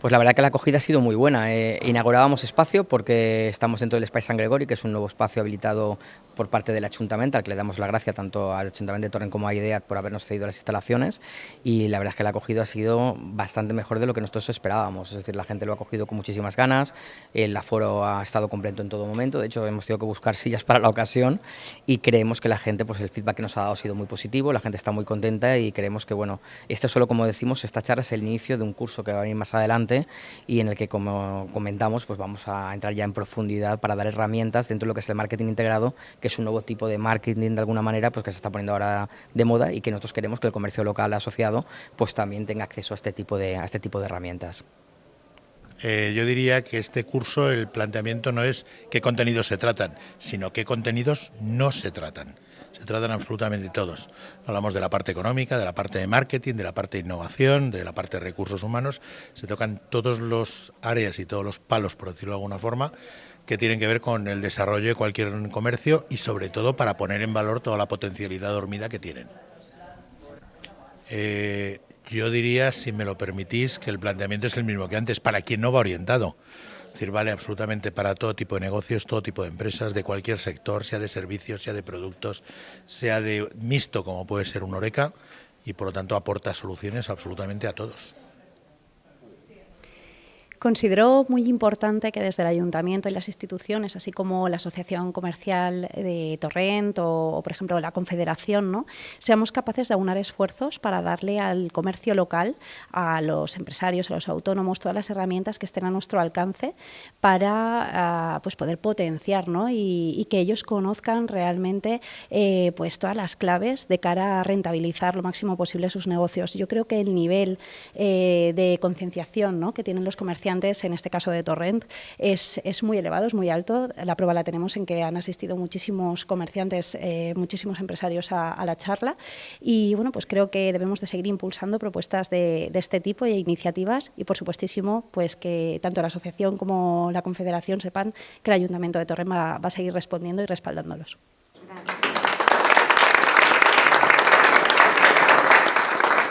Pues la verdad que la acogida ha sido muy buena. Inaugurábamos espacio porque estamos dentro del Espai Sant Gregori, que es un nuevo espacio habilitado por parte del Ayuntamiento, al que le damos la gracia tanto al Ayuntamiento de Torrent como a IDEAT por habernos cedido las instalaciones, y la verdad es que la acogida ha sido bastante mejor de lo que nosotros esperábamos. Es decir, la gente lo ha cogido con muchísimas ganas, el aforo ha estado completo en todo momento, de hecho hemos tenido que buscar sillas para la ocasión y creemos que la gente, pues el feedback que nos ha dado ha sido muy positivo, la gente está muy contenta y creemos que, bueno, esto solo, como decimos, esta charla es el inicio de un curso que va a venir más adelante y en el que, como comentamos, pues vamos a entrar ya en profundidad para dar herramientas dentro de lo que es el marketing integrado, que es un nuevo tipo de marketing de alguna manera, pues que se está poniendo ahora de moda y que nosotros queremos que el comercio local asociado pues también tenga acceso a este tipo de herramientas. Yo diría que este curso, el planteamiento no es qué contenidos se tratan, sino qué contenidos no se tratan. Se tratan absolutamente todos. Hablamos de la parte económica, de la parte de marketing, de la parte de innovación, de la parte de recursos humanos. Se tocan todos los áreas y todos los palos, por decirlo de alguna forma, que tienen que ver con el desarrollo de cualquier comercio y sobre todo para poner en valor toda la potencialidad dormida que tienen. Yo diría, si me lo permitís, que el planteamiento es el mismo que antes, para quien no va orientado. Es decir, vale absolutamente para todo tipo de negocios, todo tipo de empresas, de cualquier sector, sea de servicios, sea de productos, sea de mixto, como puede ser un Horeca, y por lo tanto aporta soluciones absolutamente a todos. Considero muy importante que desde el Ayuntamiento y las instituciones, así como la Asociación Comercial de Torrent o por ejemplo, la Confederación, ¿no?, seamos capaces de aunar esfuerzos para darle al comercio local, a los empresarios, a los autónomos, todas las herramientas que estén a nuestro alcance para pues poder potenciar, ¿no?, y que ellos conozcan realmente pues todas las claves de cara a rentabilizar lo máximo posible sus negocios. Yo creo que el nivel de concienciación, ¿no?, que tienen los comerciantes, en este caso de Torrent, es muy elevado, es muy alto. La prueba la tenemos en que han asistido muchísimos comerciantes, muchísimos empresarios a la charla y bueno, pues creo que debemos de seguir impulsando propuestas de este tipo e iniciativas y por supuestísimo pues que tanto la asociación como la Confederación sepan que el Ayuntamiento de Torrent va a seguir respondiendo y respaldándolos.